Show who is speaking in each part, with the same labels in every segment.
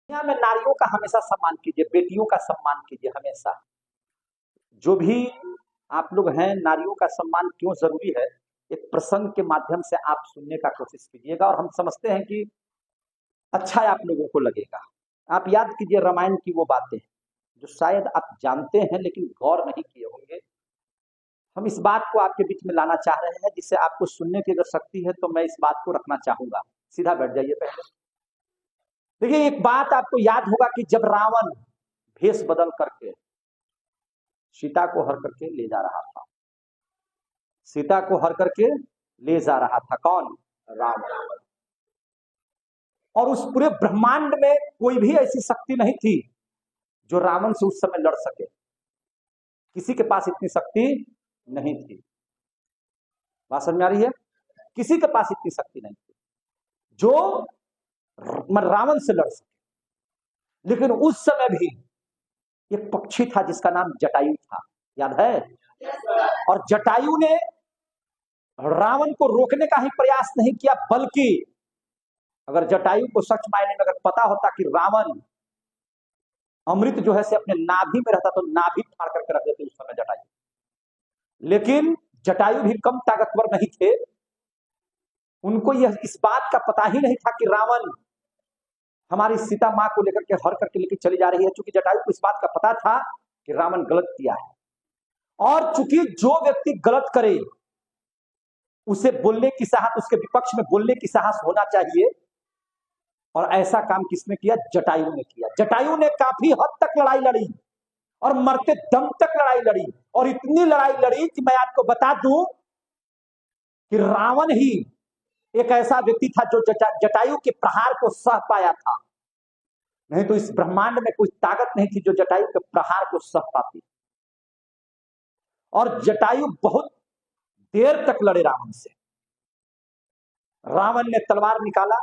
Speaker 1: दुनिया में नारियों का हमेशा सम्मान कीजिए, बेटियों का सम्मान कीजिए हमेशा। जो भी आप लोग हैं, नारियों का सम्मान क्यों जरूरी है, एक प्रसंग के माध्यम से आप सुनने का कोशिश कीजिएगा और हम समझते हैं कि अच्छा आप लोगों को लगेगा। आप याद कीजिए रामायण की वो बातें जो शायद आप जानते हैं लेकिन गौर नहीं किए होंगे। हम इस बात को आपके बीच में लाना चाह रहे हैं जिससे आपको सुनने की अगर शक्ति है तो मैं इस बात को रखना चाहूंगा। सीधा बैठ जाइए पहले। देखिए, एक बात आपको याद होगा कि जब रावण भेष बदल करके सीता को हर करके ले जा रहा था, सीता को हर करके ले जा रहा था कौन? रावण। और उस पूरे ब्रह्मांड में कोई भी ऐसी शक्ति नहीं थी जो रावण से उस समय लड़ सके। किसी के पास इतनी शक्ति नहीं थी। बात समझ में आ रही है? किसी के पास इतनी शक्ति नहीं थी जो रावण से लड़ सके। लेकिन उस समय भी एक पक्षी था जिसका नाम जटायु था, याद है? और जटायु ने रावण को रोकने का ही प्रयास नहीं किया, बल्कि अगर जटायु को सच मायने में अगर पता होता कि रावण अमृत जो है से अपने नाभि में रहता तो नाभि फाड़ करके रख देते उस समय जटायु। लेकिन जटायु भी कम ताकतवर नहीं थे। उनको यह इस बात का पता ही नहीं था कि रावण हमारी सीता मां को लेकर के हर करके लेकर चली जा रही है। चूंकि जटायु को इस बात का पता था कि रावण गलत किया है, और चूंकि जो व्यक्ति गलत करे उसे बोलने की साहस, उसके विपक्ष में बोलने की साहस होना चाहिए। और ऐसा काम किसने किया? जटायु ने किया। जटायु ने काफी हद तक लड़ाई लड़ी और मरते दम तक लड़ाई लड़ी, और इतनी लड़ाई लड़ी कि मैं आपको बता दूं कि रावण ही एक ऐसा व्यक्ति था जो जटायु के प्रहार को सह पाया था। नहीं तो इस ब्रह्मांड में कोई ताकत नहीं थी जो जटायु के प्रहार को सह पाती। और जटायु बहुत देर तक लड़े रावण से। रावण ने तलवार निकाला,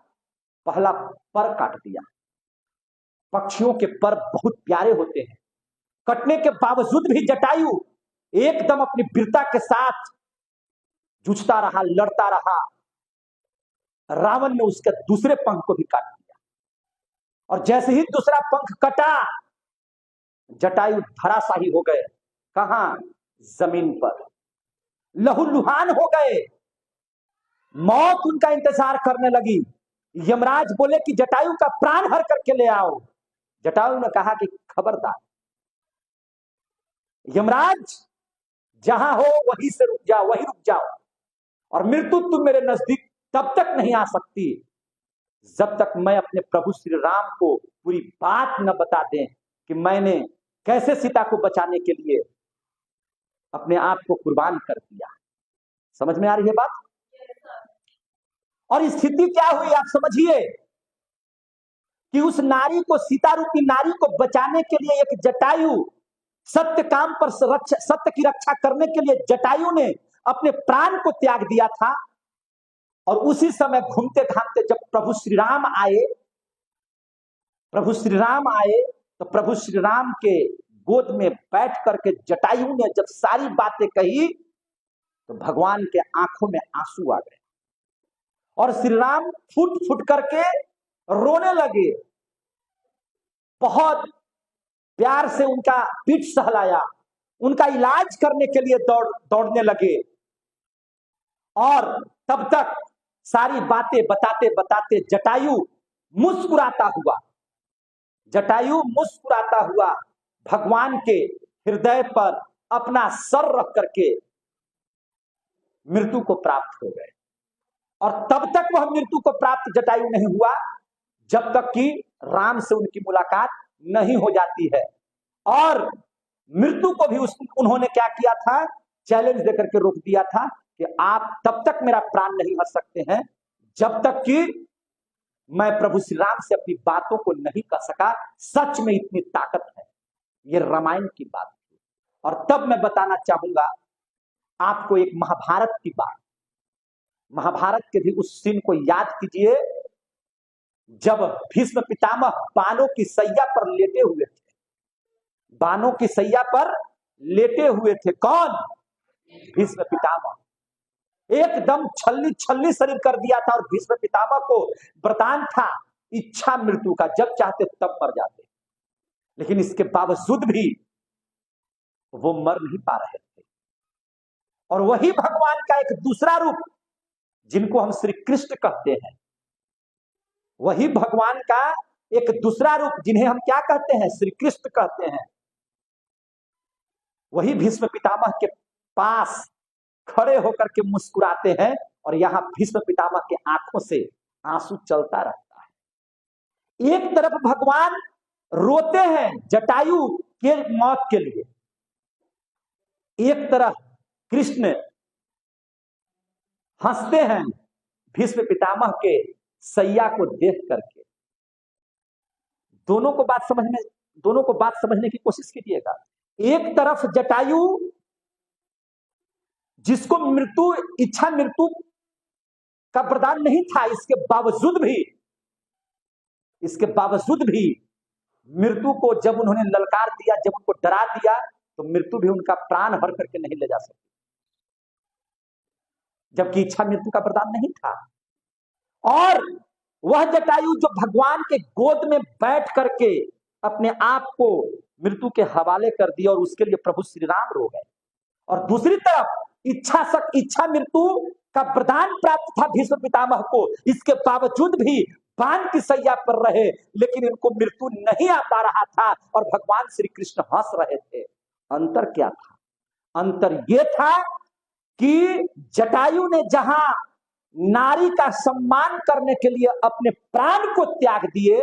Speaker 1: पहला पर काट दिया। पक्षियों के पर बहुत प्यारे होते हैं, कटने के बावजूद भी जटायु एकदम अपनी वीरता के साथ जूझता रहा, लड़ता रहा। रावण ने उसके दूसरे पंख को भी काट दिया, और जैसे ही दूसरा पंख कटा जटायु धराशाही हो गए। कहां? जमीन पर लहूलुहान हो गए। मौत उनका इंतजार करने लगी। यमराज बोले कि जटायु का प्राण हर करके ले आओ। जटायु ने कहा कि खबरदार, यमराज जहां हो वहीं से रुक जाओ, वहीं रुक जाओ, और मृत्यु तुम मेरे नजदीक तब तक नहीं आ सकती जब तक मैं अपने प्रभु श्री राम को पूरी बात न बता दें कि मैंने कैसे सीता को बचाने के लिए अपने आप को कुर्बान कर दिया। समझ में आ रही है बात? और स्थिति क्या हुई आप समझिए कि उस नारी को, सीता रूपी नारी को बचाने के लिए एक जटायु, सत्य काम पर सत्य की रक्षा करने के लिए जटायु ने अपने प्राण को त्याग दिया था। और उसी समय घूमते घामते जब प्रभु श्री राम आए, प्रभु श्री राम आए तो प्रभु श्री राम के गोद में बैठ करके जटायु ने जब सारी बातें कही तो भगवान के आंखों में आंसू आ गए और श्री राम फुट फुट करके रोने लगे। बहुत प्यार से उनका पीठ सहलाया, उनका इलाज करने के लिए दौड़ने लगे। और तब तक सारी बातें बताते बताते जटायु मुस्कुराता हुआ भगवान के हृदय पर अपना सर रख करके मृत्यु को प्राप्त हो गए। और तब तक वह मृत्यु को प्राप्त जटायु नहीं हुआ जब तक कि राम से उनकी मुलाकात नहीं हो जाती है। और मृत्यु को भी उन्होंने क्या किया था? चैलेंज देकर के रोक दिया था कि आप तब तक मेरा प्राण नहीं हर सकते हैं जब तक कि मैं प्रभु श्री राम से अपनी बातों को नहीं कह सका। सच में इतनी ताकत है। ये रामायण की बात थी। और तब मैं बताना चाहूंगा आपको एक महाभारत की बात। महाभारत के भी उस सीन को याद कीजिए जब भीष्म पितामह बाणों की सैया पर लेटे हुए थे। बाणों की सैया पर लेटे हुए थे कौन? भीष्म पितामह। एकदम छल्ली छल्ली शरीर कर दिया था और भीष्म पितामह को वरदान था इच्छा मृत्यु का, जब चाहते तब मर जाते, लेकिन इसके बावजूद भी वो मर नहीं पा रहे थे। और वही भगवान का एक दूसरा रूप, जिनको हम श्री कृष्ण कहते हैं, वही भगवान का एक दूसरा रूप, जिन्हें हम क्या कहते हैं, श्री कृष्ण कहते हैं, वही भीष्म पितामह के पास खड़े होकर के मुस्कुराते हैं, और यहां भीष्म पितामह के आंखों से आंसू चलता रहता है। एक तरफ भगवान रोते हैं जटायु के मौत के लिए, एक तरफ कृष्ण हंसते हैं भीष्म पितामह के सैया को देख करके। दोनों को बात समझने की कोशिश कीजिएगा। एक तरफ जटायु, जिसको इच्छा मृत्यु का वरदान नहीं था, इसके बावजूद भी मृत्यु को जब उन्होंने ललकार दिया, जब उनको डरा दिया, तो मृत्यु भी उनका प्राण हर करके नहीं ले जा सकती, जबकि इच्छा मृत्यु का वरदान नहीं था। और वह जटायु जो भगवान के गोद में बैठ करके अपने आप को मृत्यु के हवाले कर दिया, और उसके लिए प्रभु श्री राम रो गए। और दूसरी तरफ इच्छा मृत्यु का वरदान प्राप्त था भीष्म पितामह को, इसके बावजूद भी बाण की सैया पर रहे, लेकिन इनको मृत्यु नहीं आ पा रहा था, और भगवान श्री कृष्ण हंस रहे थे। अंतर क्या था? अंतर यह था कि जटायु ने जहां नारी का सम्मान करने के लिए अपने प्राण को त्याग दिए,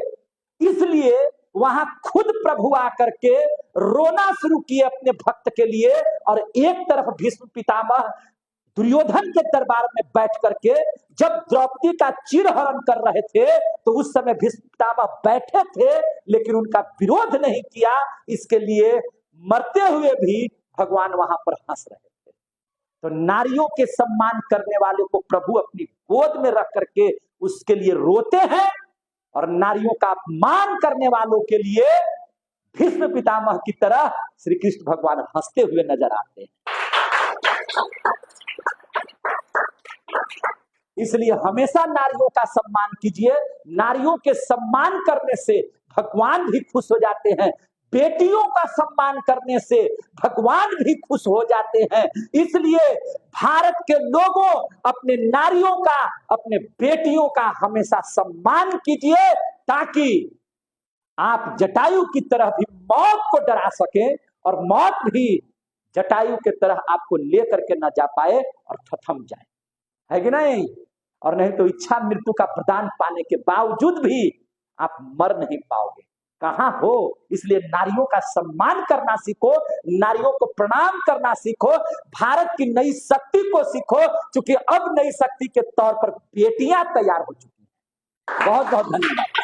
Speaker 1: इसलिए वहां खुद प्रभु आकर के रोना शुरू किए अपने भक्त के लिए। और एक तरफ भीष्म पितामह दुर्योधन के दरबार में बैठ करके जब द्रौपदी का चिरहरण कर रहे थे, तो उस समय भीष्म पितामह बैठे थे, लेकिन उनका विरोध नहीं किया। इसके लिए मरते हुए भी भगवान वहां पर हंस रहे थे। तो नारियों के सम्मान करने वाले को प्रभु अपनी गोद में रख करके उसके लिए रोते हैं, और नारियों का अपमान करने वालों के लिए भीष्म पितामह की तरह श्री कृष्ण भगवान हंसते हुए नजर आते हैं। इसलिए हमेशा नारियों का सम्मान कीजिए। नारियों के सम्मान करने से भगवान भी खुश हो जाते हैं, बेटियों का सम्मान करने से भगवान भी खुश हो जाते हैं। इसलिए भारत के लोगों, अपने नारियों का, अपने बेटियों का हमेशा सम्मान कीजिए, ताकि आप जटायु की तरह भी मौत को डरा सकें, और मौत भी जटायु के तरह आपको लेकर के न जा पाए और थथम जाए, है कि नहीं? और नहीं तो इच्छा मृत्यु का वरदान पाने के बावजूद भी आप मर नहीं पाओगे। कहां हो? इसलिए नारियों का सम्मान करना सीखो, नारियों को प्रणाम करना सीखो, भारत की नई शक्ति को सीखो, क्योंकि अब नई शक्ति के तौर पर बेटियां तैयार हो चुकी हैं। बहुत बहुत धन्यवाद।